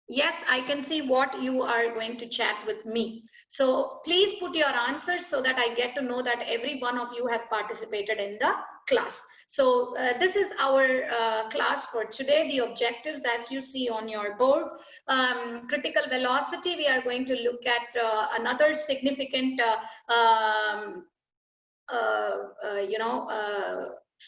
yes, I can see what you are going to chat with me. So please put your answers so that I get to know that every one of you have participated in the class. So this is our class for today. The objectives, as you see on your board, critical velocity. We are going to look at another significant,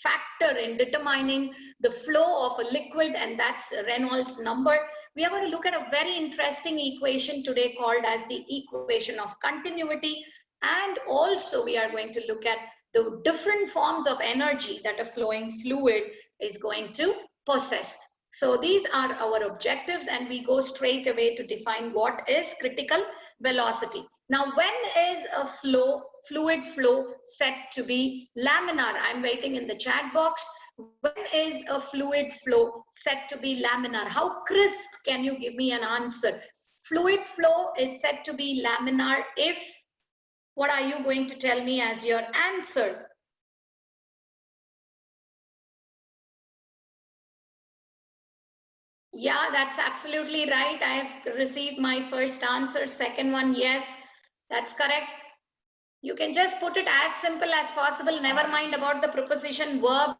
factor in determining the flow of a liquid, and that's Reynolds number. We are going to look at a very interesting equation today called as the equation of continuity, and also we are going to look at the different forms of energy that a flowing fluid is going to possess. So these are our objectives, and we go straight away to define what is critical velocity. Now, when is a fluid flow set to be laminar? I'm waiting in the chat box. When is a fluid flow set to be laminar? How crisp can you give me an answer? Fluid flow is set to be laminar if, what are you going to tell me as your answer? Yeah, that's absolutely right. I've received my first answer. Second one, yes, that's correct. You can just put it as simple as possible. Never mind about the preposition, verbs,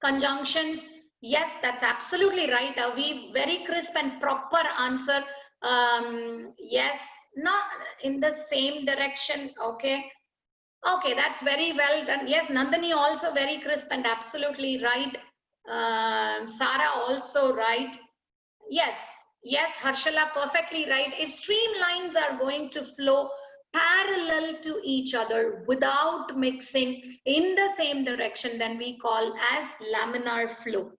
conjunctions. Yes, that's absolutely right. We very crisp and proper answer. Yes, not in the same direction. Okay. Okay, that's very well done. Yes, Nandini also very crisp and absolutely right. Sarah also right. Yes, yes, Harshala, perfectly right. If streamlines are going to flow parallel to each other without mixing in the same direction, then we call as laminar flow.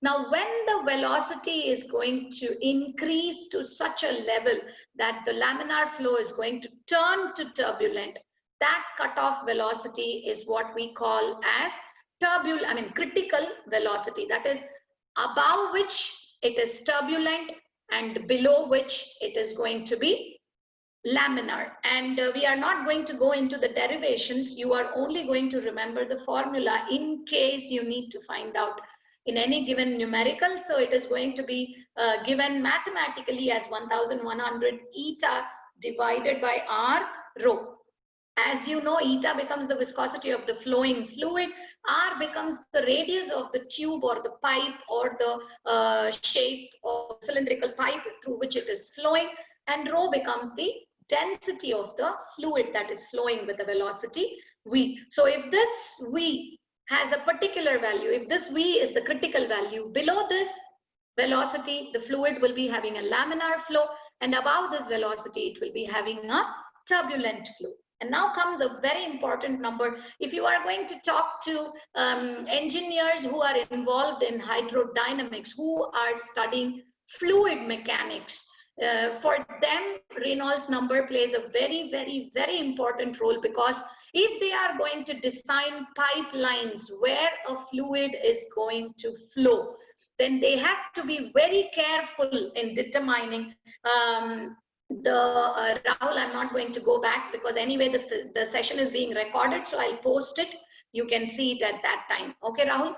Now, when the velocity is going to increase to such a level that the laminar flow is going to turn to turbulent, that cutoff velocity is what we call as critical velocity. That is above which it is turbulent and below which it is going to be laminar. And we are not going to go into the derivations. You are only going to remember the formula in case you need to find out in any given numerical. So it is going to be given mathematically as 1100 eta divided by r rho. As you know, eta becomes the viscosity of the flowing fluid, r becomes the radius of the tube or the pipe or the shape of cylindrical pipe through which it is flowing, and rho becomes the density of the fluid that is flowing with a velocity v. So if this v has a particular value, if this v is the critical value, below this velocity, the fluid will be having a laminar flow, and above this velocity, it will be having a turbulent flow. And now comes a very important number. If you are going to talk to engineers who are involved in hydrodynamics, who are studying fluid mechanics, for them, Reynolds number plays a very, very, very important role, because if they are going to design pipelines where a fluid is going to flow, then they have to be very careful in determining Rahul, I'm not going to go back because anyway the session is being recorded, so I'll post it. You can see it at that time. Okay, Rahul.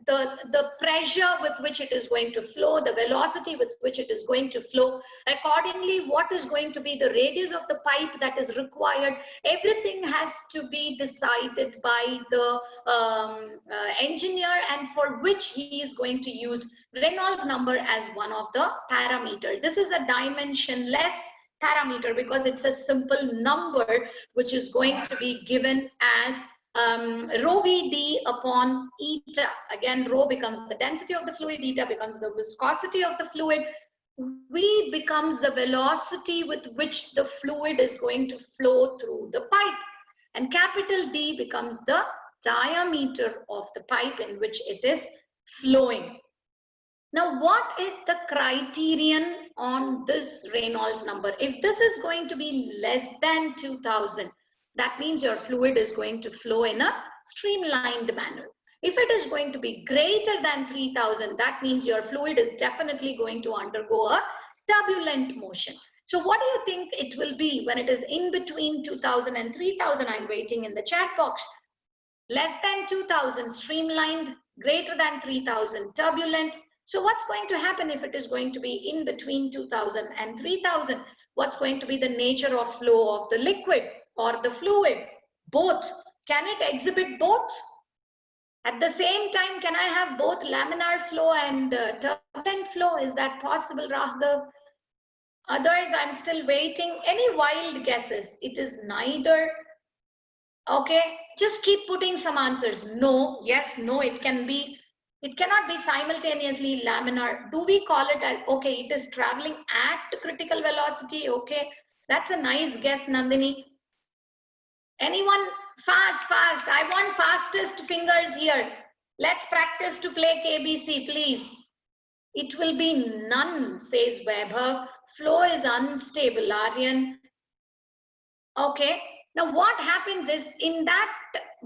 The pressure with which it is going to flow, the velocity with which it is going to flow, accordingly, what is going to be the radius of the pipe that is required, everything has to be decided by the engineer, and for which he is going to use Reynolds number as one of the parameter. This is a dimensionless parameter because it's a simple number which is going to be given as rho Vd upon eta. Again, rho becomes the density of the fluid, eta becomes the viscosity of the fluid, V becomes the velocity with which the fluid is going to flow through the pipe, and capital D becomes the diameter of the pipe in which it is flowing. Now, what is the criterion on this Reynolds number? If this is going to be less than 2000, that means your fluid is going to flow in a streamlined manner. If it is going to be greater than 3000, that means your fluid is definitely going to undergo a turbulent motion. So what do you think it will be when it is in between 2000 and 3000? I'm waiting in the chat box. Less than 2000, streamlined, greater than 3000, turbulent. So what's going to happen if it is going to be in between 2000 and 3000? What's going to be the nature of flow of the liquid or the fluid? Both. Can it exhibit both? At the same time, can I have both laminar flow and turbulent flow? Is that possible, Raghav? Others, I'm still waiting. Any wild guesses? It is neither. Okay, just keep putting some answers. No, yes, no, it can be. It cannot be simultaneously laminar. Do we call it as, okay, it is traveling at critical velocity? Okay, that's a nice guess, Nandini. Anyone? Fast. I want fastest fingers here. Let's practice to play KBC, please. It will be none, says Vaibhav. Flow is unstable, Aryan. Okay. Now what happens is in that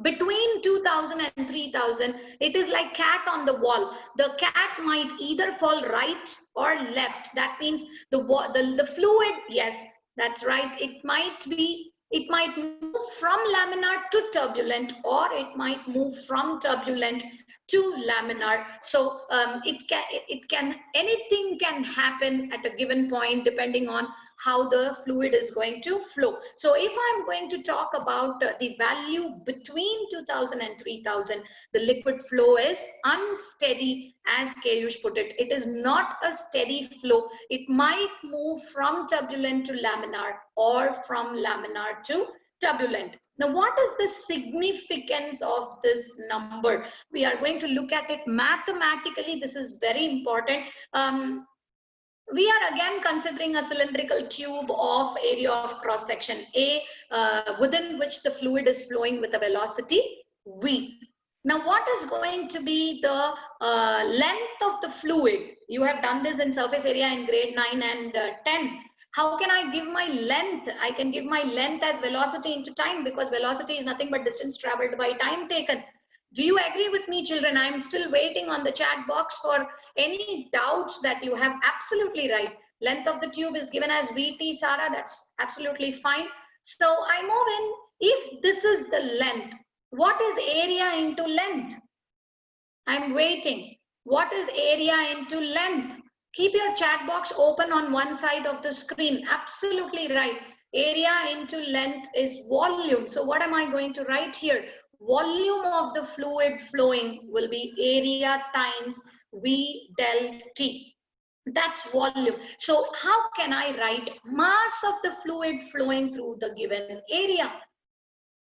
between 2000 and 3000, it is like cat on the wall. The cat might either fall right or left. That means the fluid, yes, that's right. It might move from laminar to turbulent, or it might move from turbulent to laminar. So anything can happen at a given point depending on how the fluid is going to flow. So if I'm going to talk about the value between 2000 and 3000, the liquid flow is unsteady, as Keyush put it. It is not a steady flow. It might move from turbulent to laminar or from laminar to turbulent. Now, what is the significance of this number? We are going to look at it mathematically. This is very important. We are again considering a cylindrical tube of area of cross section A, within which the fluid is flowing with a velocity V. Now, what is going to be the length of the fluid? You have done this in surface area in grade 9 and 10. How can I give my length? I can give my length as velocity into time, because velocity is nothing but distance traveled by time taken. Do you agree with me, children? I'm still waiting on the chat box for any doubts that you have. Absolutely right. Length of the tube is given as VT, Sarah. That's absolutely fine. So I move in. If this is the length, what is area into length? I'm waiting. What is area into length? Keep your chat box open on one side of the screen. Absolutely right. Area into length is volume. So what am I going to write here? Volume of the fluid flowing will be area times V del T. That's volume. So how can I write mass of the fluid flowing through the given area?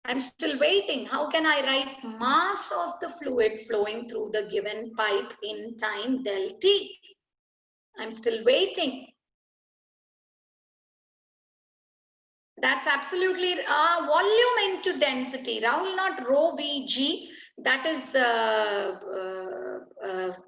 I'm still waiting. How can I write mass of the fluid flowing through the given pipe in time del T? I'm still waiting. That's absolutely volume into density. Rahul, not rho Vg. That is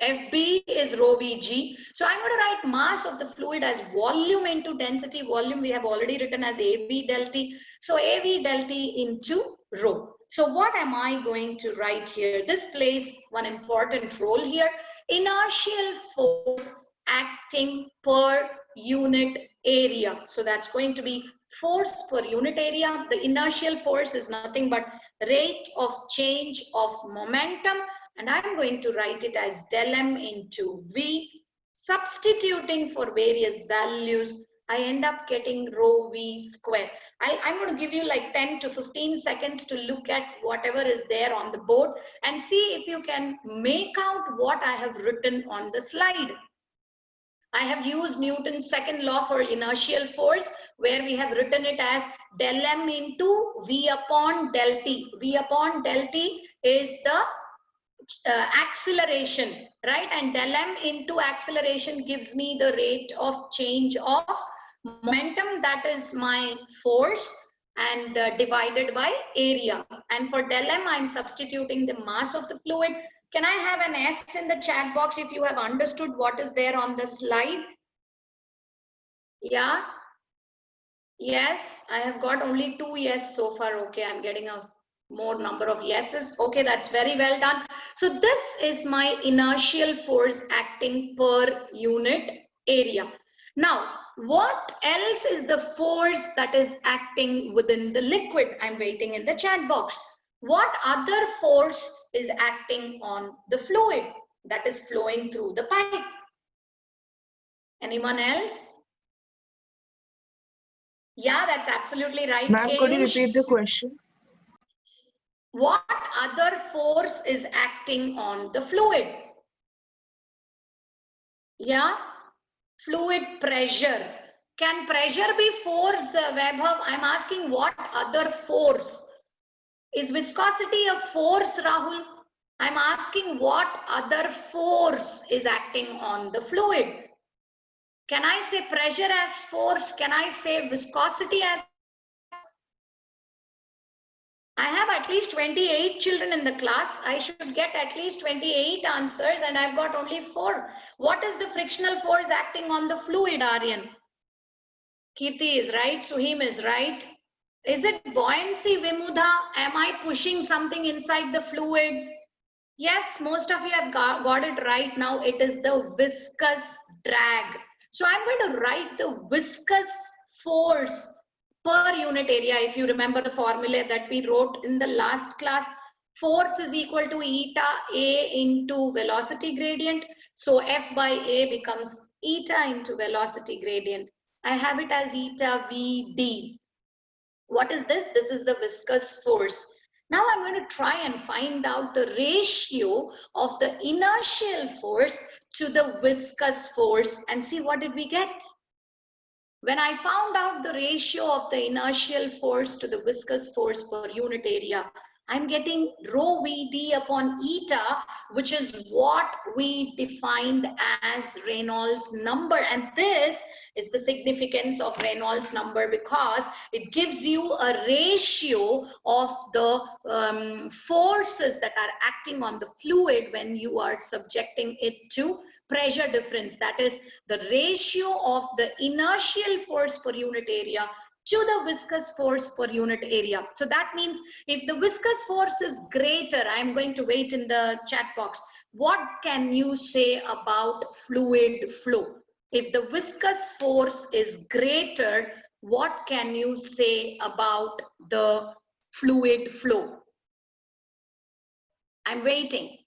FB is rho Vg. So I'm going to write mass of the fluid as volume into density. Volume we have already written as AV del T. So AV del T into rho. So what am I going to write here? This plays one important role here. Inertial force acting per unit area. So that's going to be force per unit area. The inertial force is nothing but rate of change of momentum, and I'm going to write it as del M into V. Substituting for various values, I end up getting rho V square. I'm going to give you like 10 to 15 seconds to look at whatever is there on the board and see if you can make out what I have written on the slide. I have used Newton's second law for inertial force, where we have written it as del M into V upon del T. V upon del T is the acceleration, right? And del M into acceleration gives me the rate of change of momentum, that is my force, and divided by area. And for del M, I'm substituting the mass of the fluid. Can I have an S in the chat box if you have understood what is there on the slide? Yeah. Yes, I have got only 2 yes so far. Okay, I'm getting a more number of yeses. Okay, that's very well done. So this is my inertial force acting per unit area. Now, what else is the force that is acting within the liquid? I'm waiting in the chat box. What other force is acting on the fluid that is flowing through the pipe? Anyone else? Yeah, that's absolutely right. Ma'am, could you Keyush, repeat the question? what other force is acting on the fluid? Yeah, fluid pressure. Can pressure be force, Vaibhav? I'm asking what other force? Is viscosity a force, Rahul? I'm asking what other force is acting on the fluid? Can I say pressure as force? Can I say viscosity as? I have at least 28 children in the class. I should get at least 28 answers and I've got only 4. What is the frictional force acting on the fluid, Aryan? Kirti is right. Suhim is right. Is it buoyancy, Vimudha? Am I pushing something inside the fluid? Yes, most of you have got it right now. It is the viscous drag. So I'm going to write the viscous force per unit area. If you remember the formula that we wrote in the last class, force is equal to eta A into velocity gradient. So F by A becomes eta into velocity gradient. I have it as eta VD. What is this? This is the viscous force. Now I'm going to try and find out the ratio of the inertial force to the viscous force and see what did we get. When I found out the ratio of the inertial force to the viscous force per unit area, I'm getting rho Vd upon eta, which is what we defined as Reynolds number. And this is the significance of Reynolds number because it gives you a ratio of the forces that are acting on the fluid when you are subjecting it to pressure difference. That is the ratio of the inertial force per unit area to the viscous force per unit area. So that means if the viscous force is greater, I'm going to wait in the chat box. What can you say about fluid flow? If the viscous force is greater, what can you say about the fluid flow? I'm waiting.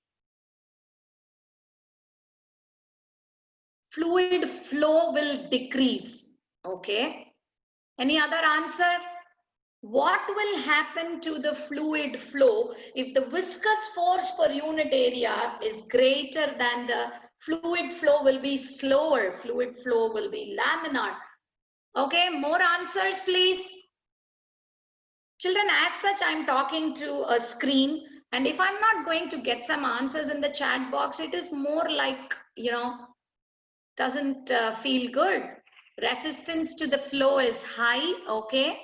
Fluid flow will decrease. Okay. Any other answer? What will happen to the fluid flow if the viscous force per unit area is greater than the fluid flow will be slower? Fluid flow will be laminar. Okay, more answers, please. Children, as such, I'm talking to a screen. And if I'm not going to get some answers in the chat box, it is more like, doesn't feel good. Resistance to the flow is high, okay?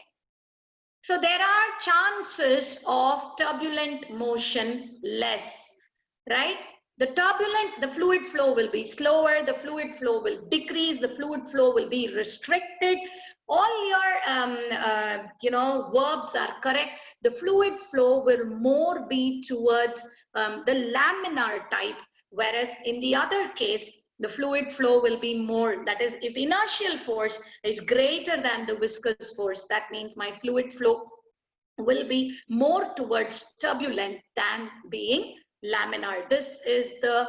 So there are chances of turbulent motion less, right? The fluid flow will be slower, the fluid flow will decrease, the fluid flow will be restricted. All your, verbs are correct. The fluid flow will more be towards the laminar type, whereas in the other case, the fluid flow will be more, that is, if inertial force is greater than the viscous force, that means my fluid flow will be more towards turbulent than being laminar. This is the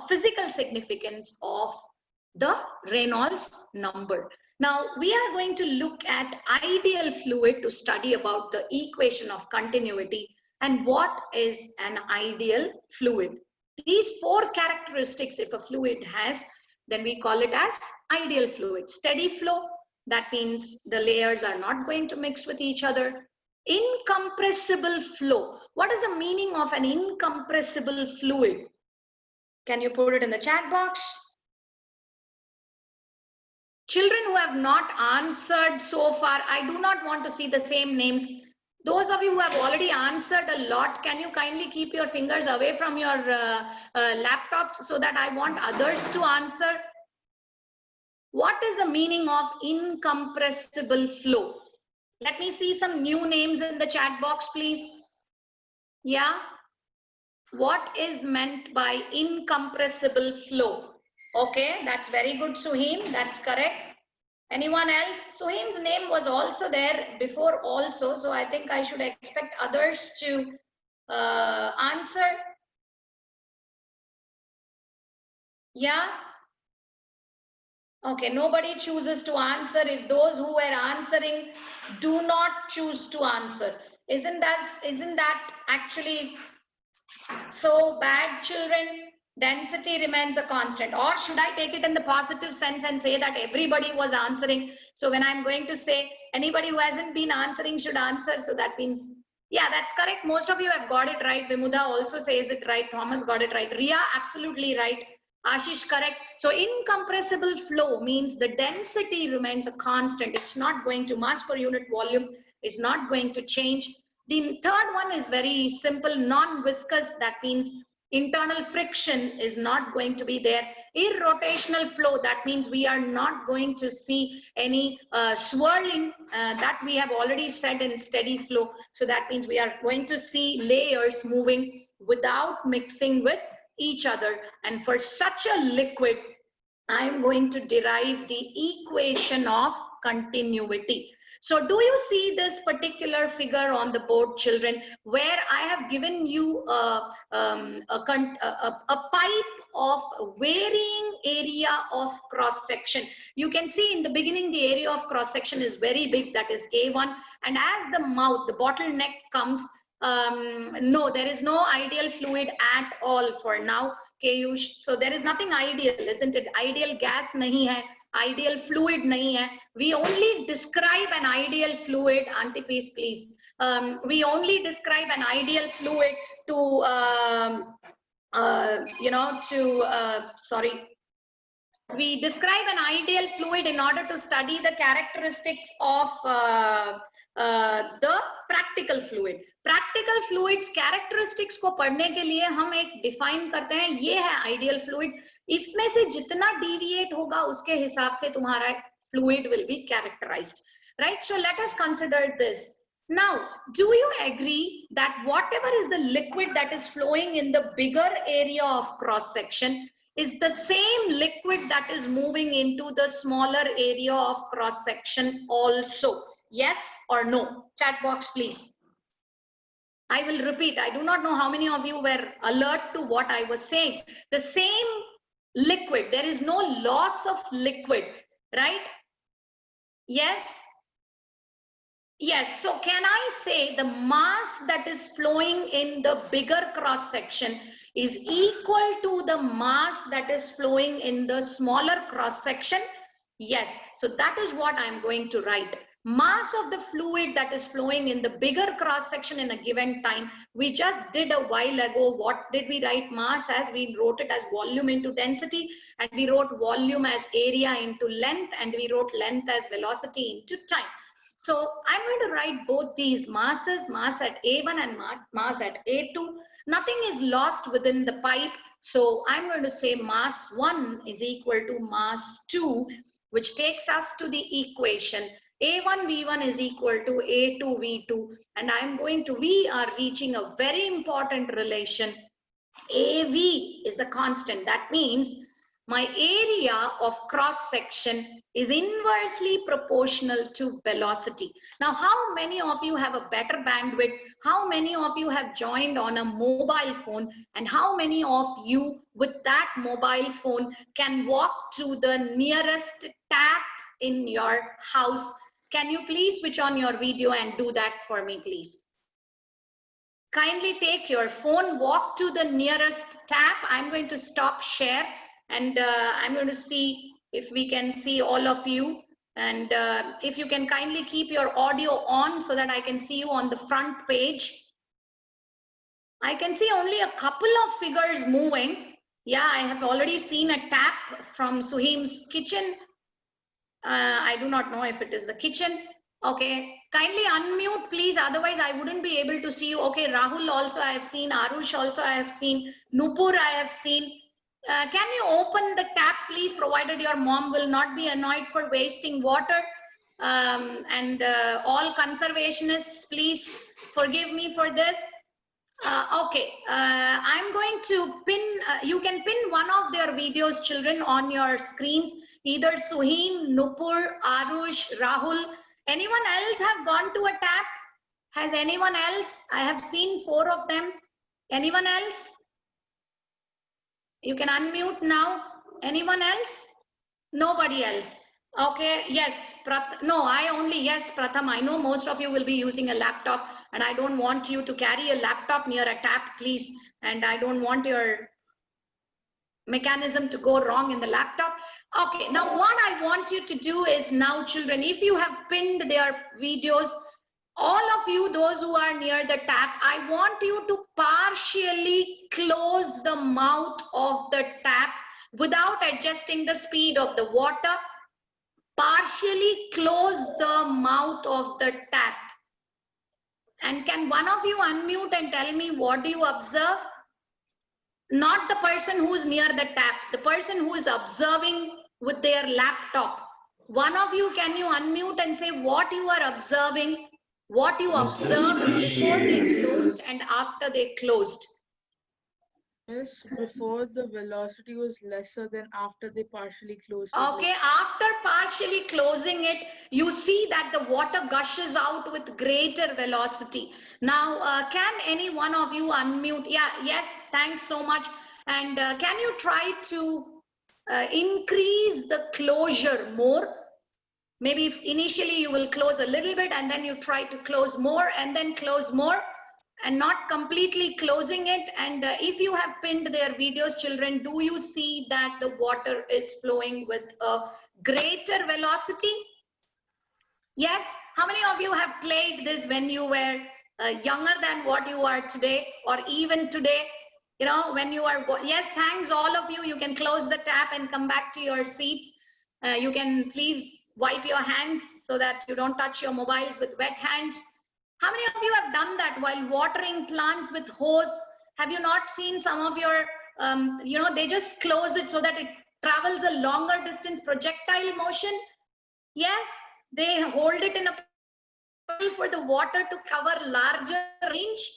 physical significance of the Reynolds number. Now we are going to look at ideal fluid to study about the equation of continuity and what is an ideal fluid. These 4 characteristics if a fluid has, then we call it as ideal fluid. Steady flow, that means the layers are not going to mix with each other. Incompressible flow. What is the meaning of an incompressible fluid? Can you put it in the chat box? Children who have not answered so far, I do not want to see the same names. Those of you who have already answered a lot, can you kindly keep your fingers away from your laptops so that I want others to answer? What is the meaning of incompressible flow? Let me see some new names in the chat box, please. Yeah. What is meant by incompressible flow? Okay, that's very good, Suhim. That's correct. Anyone else? Suhim's name was also there before also, so I think I should expect others to answer. Yeah. Okay, nobody chooses to answer. If those who were answering do not choose to answer, isn't that actually so bad, children? Density remains a constant. Or should I take it in the positive sense and say that everybody was answering? So when I'm going to say anybody who hasn't been answering should answer, so that means, yeah, that's correct. Most of you have got it right. Vimuda also says it right. Thomas got it right. Ria, absolutely right. Ashish, correct. So incompressible flow means the density remains a constant. It's not going to, mass per unit volume is not going to change. The third one is very simple, non-viscous. That means internal friction is not going to be there. Irrotational flow, that means we are not going to see any swirling, that we have already said in steady flow. So that means we are going to see layers moving without mixing with each other. And for such a liquid, I am going to derive the equation of continuity. So do you see this particular figure on the board, children, where I have given you a pipe of varying area of cross section. You can see in the beginning, the area of cross section is very big, that is A1. And as the mouth, the bottleneck comes, no, there is no ideal fluid at all for now. Keyush, so there is nothing ideal, isn't it? Ideal gas nahi hai, ideal fluid nahi hai. We only describe an ideal fluid, Auntie please. We only describe an ideal fluid to, sorry. We describe an ideal fluid in order to study the characteristics of the practical fluid. Practical fluids characteristics को पढ़ने के लिए हम एक define करते हैं, ये है ideal fluid. इसमें से जितना deviate होगा उसके हिसाब से तुम्हारा fluid will be characterized, right? So let us consider this. Now, do you agree that whatever is the liquid that is flowing in the bigger area of cross section is the same liquid that is moving into the smaller area of cross section also? Yes or no? Chat box, please. I will repeat. I do not know how many of you were alert to what I was saying. The same liquid, there is no loss of liquid, right? Yes. Yes, so can I say the mass that is flowing in the bigger cross section is equal to the mass that is flowing in the smaller cross section? Yes, so that is what I'm going to write. Mass of the fluid that is flowing in the bigger cross section in a given time. We just did a while ago. What did we write mass as? We wrote it as volume into density, and we wrote volume as area into length, and we wrote length as velocity into time. So I'm going to write both these masses, mass at A1 and mass at A2. Nothing is lost within the pipe. So I'm going to say mass 1 is equal to mass 2, which takes us to the equation. A1 V1 is equal to A2 V2. And I'm going to, we are reaching a very important relation. AV is a constant. That means my area of cross section is inversely proportional to velocity. Now, how many of you have a better bandwidth? How many of you have joined on a mobile phone? And how many of you with that mobile phone can walk to the nearest tap in your house? Can you please switch on your video and do that for me, please? Kindly take your phone, walk to the nearest tap. I'm going to stop share, and I'm going to see if we can see all of you. And if you can kindly keep your audio on so that I can see you on the front page. I can see only a couple of figures moving. Yeah, I have already seen a tap from Suhim's kitchen. I do not know if it is the kitchen. Okay, kindly unmute, please. Otherwise, I wouldn't be able to see you. Okay, Rahul also I have seen. Arush also I have seen. Nupur I have seen. Can you open the tap, please, provided your mom will not be annoyed for wasting water? And all conservationists, please forgive me for this. Okay, I'm going to pin, you can pin one of their videos, children, on your screens, either Suhim, Nupur, Arush, Rahul. Anyone else have gone to a tap? Has anyone else? I have seen 4 of them. Anyone else? You can unmute now. Anyone else? Nobody else. Okay, yes, no, yes, Pratham, I know most of you will be using a laptop and I don't want you to carry a laptop near a tap, please. And I don't want your mechanism to go wrong in the laptop. Okay, now what I want you to do is now, children, if you have pinned their videos, all of you, those who are near the tap, I want you to partially close the mouth of the tap without adjusting the speed of the water. Partially close the mouth of the tap. And can one of you unmute and tell me what do you observe? Not the person who is near the tap, the person who is observing with their laptop. One of you, can you unmute and say what you are observing, what you observed before they closed and after they closed? Yes, before the velocity was lesser than after they partially closed it. Okay, after partially closing it, you see that the water gushes out with greater velocity. Now, can any one of you unmute? Yeah, yes, thanks so much. And can you try to increase the closure more? Maybe if initially you will close a little bit and then you try to close more and then close more and not completely closing it. And if you have pinned their videos, children, do you see that the water is flowing with a greater velocity? Yes. How many of you have played this when you were younger than what you are today, or even today? You know, when you are, yes, thanks all of you. You can close the tap and come back to your seats. You can please wipe your hands so that you don't touch your mobiles with wet hands. How many of you have done that while watering plants with hose? Have you not seen some of your, you know, they just close it so that it travels a longer distance projectile motion? Yes, they hold it in a for the water to cover larger range.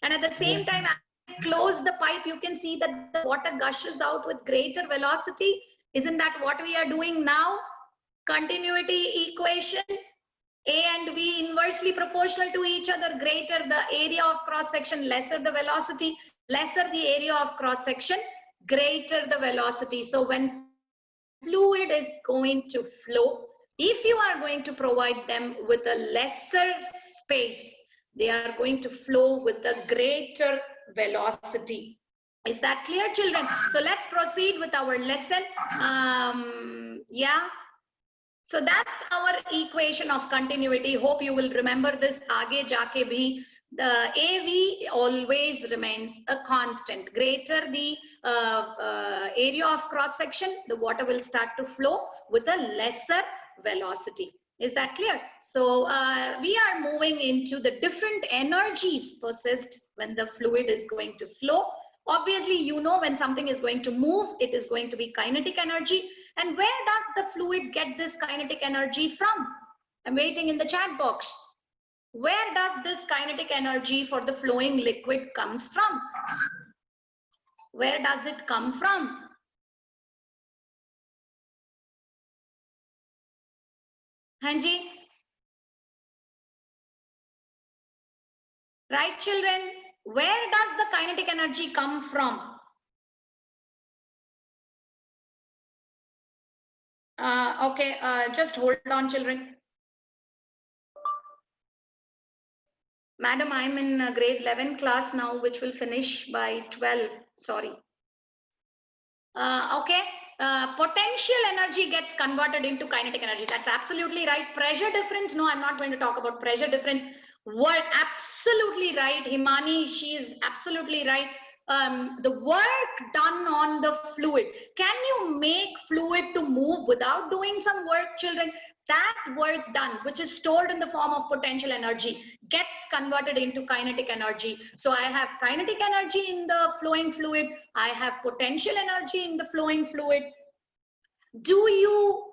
And at the same time, as they close the pipe, you can see that the water gushes out with greater velocity. Isn't that what we are doing now? Continuity equation. A and B inversely proportional to each other. Greater the area of cross section, lesser the velocity, lesser the area of cross section, greater the velocity. So when fluid is going to flow, if you are going to provide them with a lesser space, they are going to flow with a greater velocity. Is that clear, children? So let's proceed with our lesson. Yeah. So that's our equation of continuity. Hope you will remember this. Aage jaake bhi, the AV always remains a constant. Greater the area of cross section, the water will start to flow with a lesser velocity. Is that clear? So we are moving into the different energies possessed when the fluid is going to flow. Obviously, you know, when something is going to move, it is going to be kinetic energy. And where does the fluid get this kinetic energy from? I'm waiting in the chat box. Where does this kinetic energy for the flowing liquid comes from? Where does it come from? Hanji? Right, children? Where does the kinetic energy come from? Okay, just hold on, children. Madam, I'm in grade 11 class now, which will finish by 12. Sorry. Okay. Potential energy gets converted into kinetic energy. That's absolutely right. Pressure difference. No, I'm not going to talk about pressure difference. Work. Absolutely right. Himani, she is absolutely right. The work done on the fluid. Can you make fluid to move without doing some work, children? That work done, which is stored in the form of potential energy, gets converted into kinetic energy. So I have kinetic energy in the flowing fluid. I have potential energy in the flowing fluid. Do you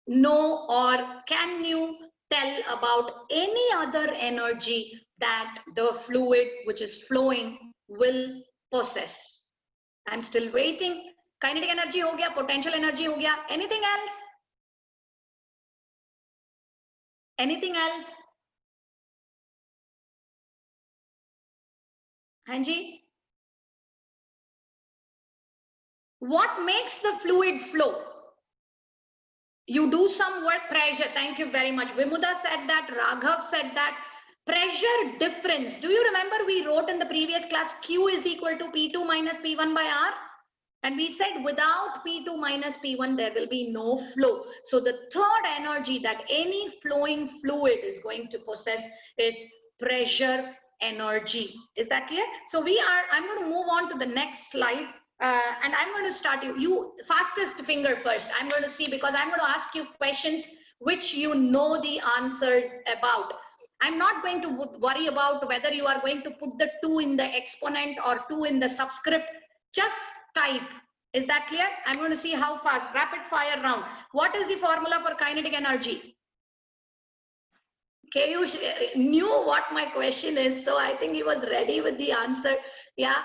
know or can you tell about any other energy that the fluid which is flowing will possess? I'm still waiting. Kinetic energy ho gaya, potential energy ho gaya. Anything else? Anything else? Hanji? What makes the fluid flow? You do some work, pressure. Thank you very much. Vimuda said that, Raghav said that. Pressure difference. Do you remember we wrote in the previous class Q is equal to P2 minus P1 by R? And we said without P2 minus P1, there will be no flow. So the third energy that any flowing fluid is going to possess is pressure energy. Is that clear? So I'm going to move on to the next slide. And I'm going to start you fastest finger first. I'm going to see, because I'm going to ask you questions which you know the answers about. I'm not going to worry about whether you are going to put the 2 in the exponent or 2 in the subscript. Just type. Is that clear? I'm going to see how fast. Rapid fire round. What is the formula for kinetic energy? Kayush knew what my question is, so I think he was ready with the answer. Yeah,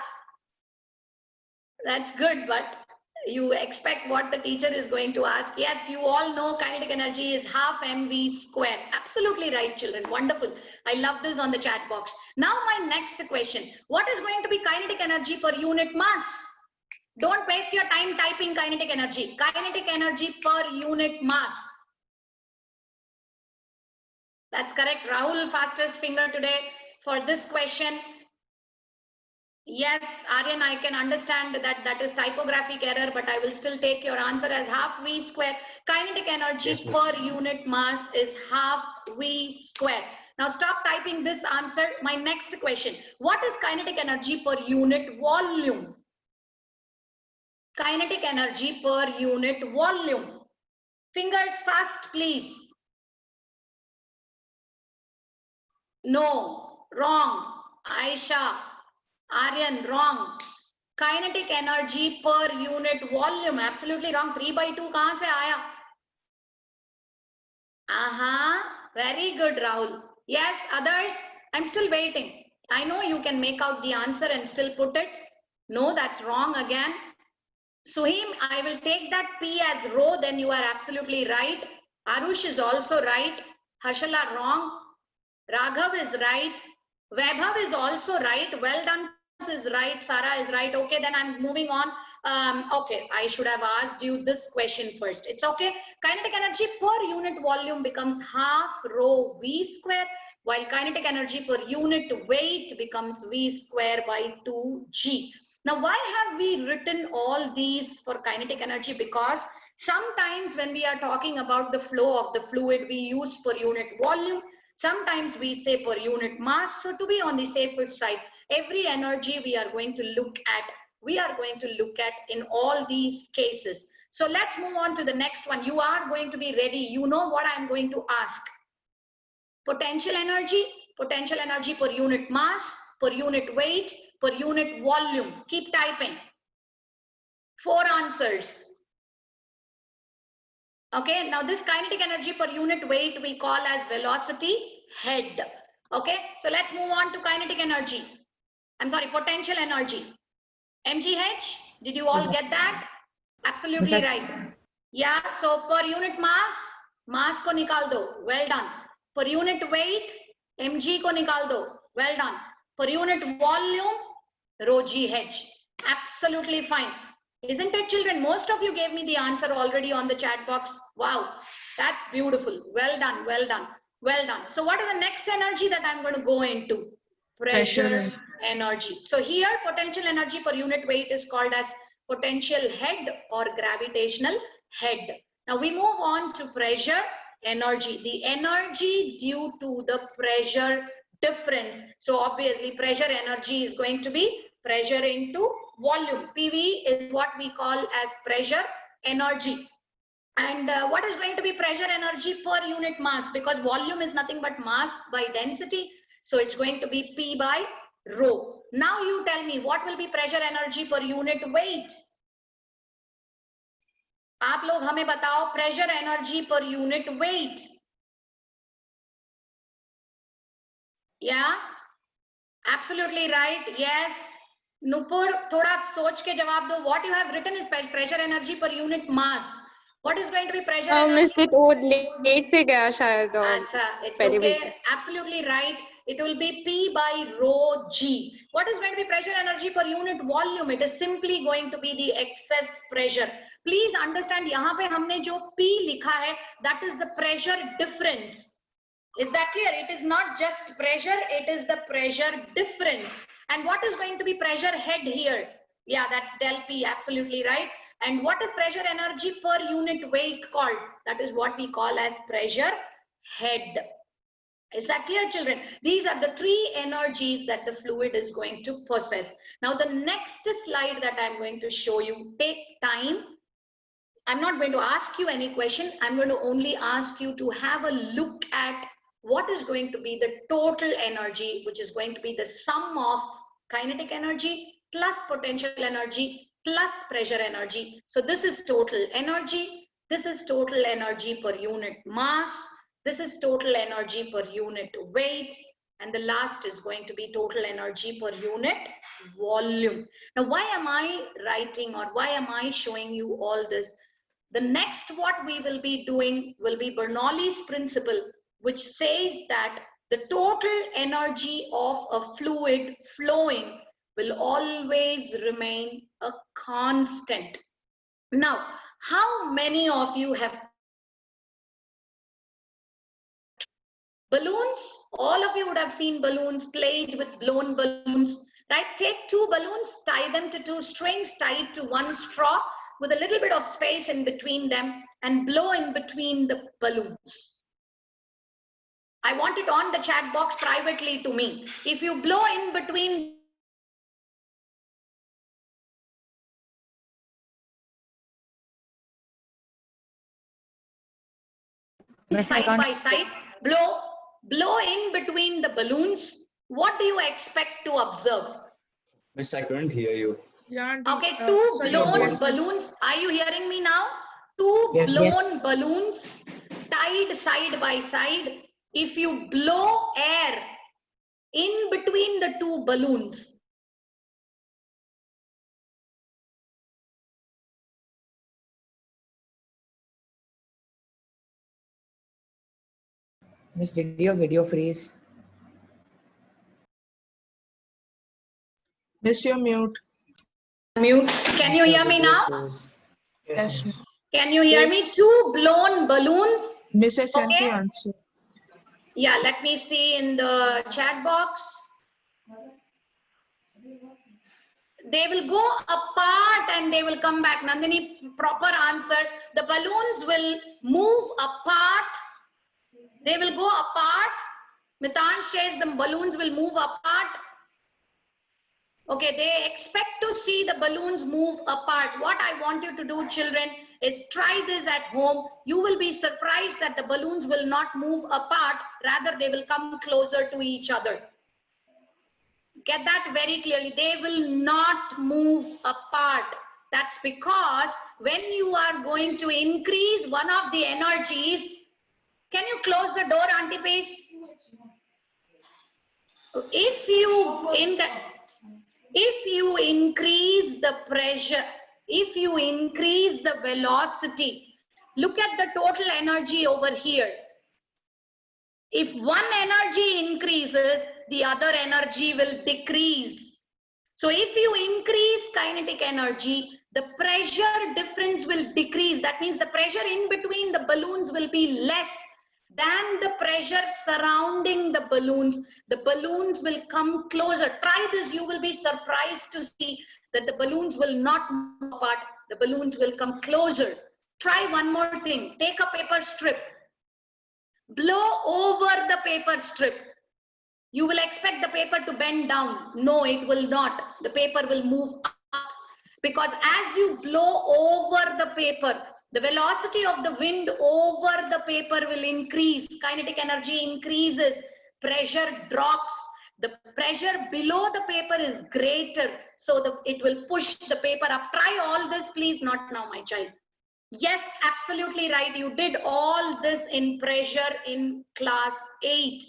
that's good, but you expect what the teacher is going to ask. Yes, you all know kinetic energy is half mv square. Absolutely right, children. Wonderful. I love this on the chat box. Now my next question. What is going to be kinetic energy per unit mass? Don't waste your time typing kinetic energy. Kinetic energy per unit mass. That's correct. Rahul, fastest finger today for this question. Yes, Aryan, I can understand that is typographic error, but I will still take your answer as half V square. Kinetic energy per unit mass is half V square. Now stop typing this answer. My next question. What is kinetic energy per unit volume? Kinetic energy per unit volume. Fingers fast, please. No, wrong. Aisha, Aryan, wrong. Kinetic energy per unit volume. Absolutely wrong. 3 by 2 kahan se aaya? Very good, Rahul. Yes, others, I'm still waiting. I know you can make out the answer and still put it. No, that's wrong again. Suhim, I will take that P as rho, then you are absolutely right. Arush is also right. Harshala, wrong. Raghav is right. Vaibhav is also right. Well done is right. Sarah is right. Okay, then I'm moving on. Okay, I should have asked you this question first. It's okay. Kinetic energy per unit volume becomes half rho V square, while kinetic energy per unit weight becomes V square by 2G. Now, why have we written all these for kinetic energy? Because sometimes when we are talking about the flow of the fluid, we use per unit volume. Sometimes we say per unit mass. So to be on the safer side, every energy we are going to look at in all these cases. So let's move on to the next one. You are going to be ready. You know what I'm going to ask. Potential energy per unit mass, per unit weight, per unit volume. Keep typing. 4 answers. Okay, now this kinetic energy per unit weight we call as velocity head. Okay, so let's move on to kinetic energy. Potential energy. MGH, did you all get that? Absolutely right. Yeah, so per unit mass ko nikal do. Well done. Per unit weight, mg ko nikal do. Well done. Per unit volume, rho GH. Absolutely fine. Isn't it, children? Most of you gave me the answer already on the chat box. Wow, that's beautiful. Well done, well done, well done. So what is the next energy that I'm going to go into? Pressure energy. So here, potential energy per unit weight is called as potential head or gravitational head. Now we move on to pressure energy. The energy due to the pressure difference. So obviously pressure energy is going to be pressure into volume. PV is what we call as pressure energy. And what is going to be pressure energy per unit mass? Because volume is nothing but mass by density. So it's going to be P by rho. Now you tell me what will be pressure energy per unit weight? आप लोग हमें बताओ pressure energy per unit weight. Yeah, absolutely right. Yes. Nupur, thoda soch ke jawab do. What you have written is pressure energy per unit mass. What is going to be pressure energy? Miss, it वो late से गया शायद. अच्छा, it's okay. Absolutely right. It will be P by rho G. What is going to be pressure energy per unit volume? It is simply going to be the excess pressure. Please understand, यहाँ पे हमने जो P लिखा है, that is the pressure difference. Is that clear? It is not just pressure, it is the pressure difference. And what is going to be pressure head here? Yeah, that's del P, absolutely right. And what is pressure energy per unit weight called? That is what we call as pressure head. Is that clear, children? These are the three energies that the fluid is going to possess. Now, the next slide that I'm going to show you, take time. I'm not going to ask you any question. I'm going to only ask you to have a look at what is going to be the total energy, which is going to be the sum of kinetic energy plus potential energy plus pressure energy. So this is total energy. This is total energy per unit mass. This is total energy per unit weight. And the last is going to be total energy per unit volume. Now, why am I writing or why am I showing you all this? The next what we will be doing will be Bernoulli's principle, which says that the total energy of a fluid flowing will always remain a constant. Now, how many of you have balloons? All of you would have seen balloons, played with blown balloons, right? Take two balloons, tie them to two strings, tie it to one straw with a little bit of space in between them and blow in between the balloons. I want it on the chat box privately to me. If you blow in between side by side, blow in between the balloons, what do you expect to observe? Miss, I couldn't hear you. Yeah, aunty. Okay, two Sorry, blown yes, balloons. Are you hearing me now? Two Yes, blown balloons tied side by side. If you blow air in between the two balloons, Miss, did your video freeze? Miss, you're mute. mute. Can you Miss, your hear me video now? froze. Yes. Can you hear me? Two blown balloons. Miss, I sent the Okay. answer. Yeah, let me see in the chat box. They will go apart and they will come back. Nandini, proper answer. The balloons will move apart. They will go apart. Mitan says the balloons will move apart. Okay, they expect to see the balloons move apart. What I want you to do, children, is try this at home. You will be surprised that the balloons will not move apart. Rather, they will come closer to each other. Get that very clearly. They will not move apart. That's because when you are going to increase one of the energies, can you close the door, Auntie Paige? If you increase the pressure, if you increase the velocity, look at the total energy over here. If one energy increases, the other energy will decrease. So if you increase kinetic energy, the pressure difference will decrease. That means the pressure in between the balloons will be less than the pressure surrounding the balloons. The balloons will come closer. Try this, you will be surprised to see that the balloons will not move apart. The balloons will come closer. Try one more thing. Take a paper strip. Blow over the paper strip. You will expect the paper to bend down. No, it will not. The paper will move up because as you blow over the paper, the velocity of the wind over the paper will increase. Kinetic energy increases. Pressure drops. The pressure below the paper is greater. So it will push the paper up. Try all this, please. Not now, my child. Yes, absolutely right. You did all this in pressure in class 8.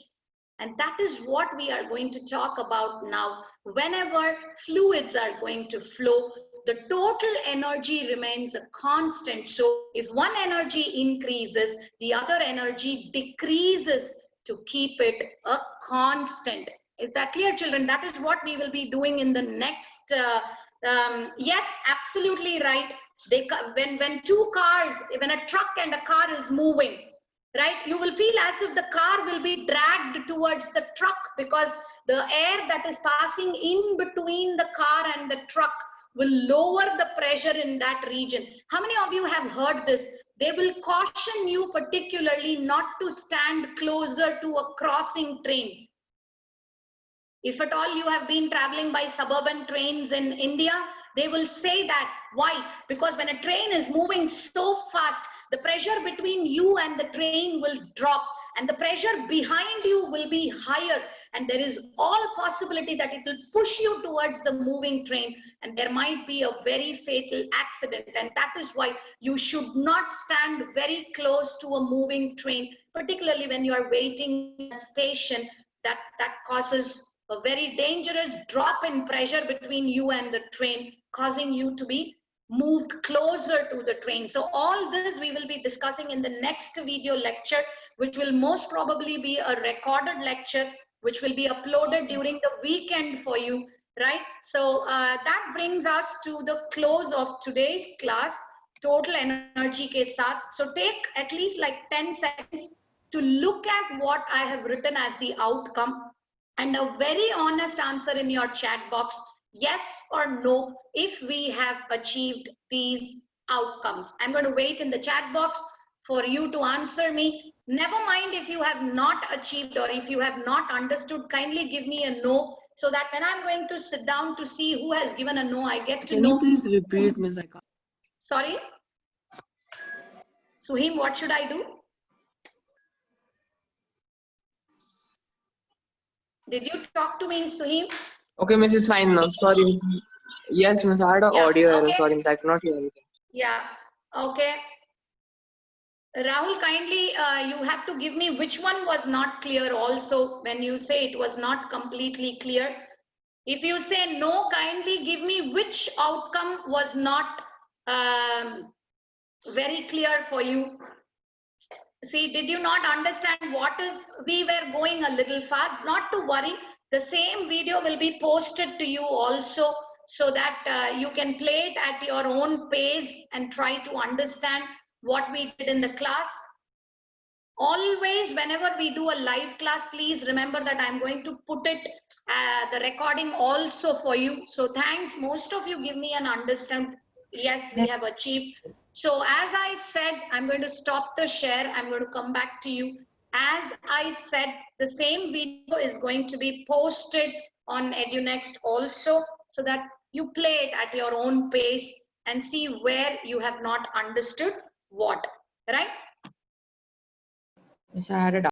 And that is what we are going to talk about now. Whenever fluids are going to flow, the total energy remains a constant. So if one energy increases, the other energy decreases to keep it a constant. Is that clear, children? That is what we will be doing in the next. Yes, absolutely right. When two cars, when a truck and a car is moving, right, you will feel as if the car will be dragged towards the truck because the air that is passing in between the car and the truck will lower the pressure in that region. How many of you have heard this? They will caution you particularly not to stand closer to a crossing train. If at all you have been traveling by suburban trains in India, they will say that. Why? Because when a train is moving so fast, the pressure between you and the train will drop and the pressure behind you will be higher, and there is all possibility that it will push you towards the moving train and there might be a very fatal accident. And that is why you should not stand very close to a moving train, particularly when you are waiting in a station. That causes a very dangerous drop in pressure between you and the train, causing you to be moved closer to the train. So all this we will be discussing in the next video lecture, which will most probably be a recorded lecture, which will be uploaded during the weekend for you, right? So that brings us to the close of today's class, Total Energy ke saath. So take at least like 10 seconds to look at what I have written as the outcome, and a very honest answer in your chat box, yes or no, if we have achieved these outcomes. I'm going to wait in the chat box for you to answer me. Never mind if you have not achieved or if you have not understood, kindly give me a no, so that when I'm going to sit down to see who has given a no, I get to Can know. you please repeat, Ms. I can't. Sorry? Suhim, what should I do? Did you talk to me, Suhim? Okay, Miss, it's fine now. Sorry. Yes, Miss, I had an Yeah, audio error. okay. Sorry, Miss, I could not hear anything. Yeah, okay. Rahul, kindly, you have to give me which one was not clear also when you say it was not completely clear. If you say no, kindly give me which outcome was not very clear for you. See, did you not understand what is, we were going a little fast, not to worry. The same video will be posted to you also, so that you can play it at your own pace and try to understand what we did in the class. Always, whenever we do a live class, please remember that I'm going to put it, the recording also for you. So thanks, most of you give me an understand. Yes, we have achieved. So as I said, I'm going to stop the share. I'm going to come back to you. As I said, the same video is going to be posted on EduNext also, so that you play it at your own pace and see where you have not understood what, right? Miss, I had a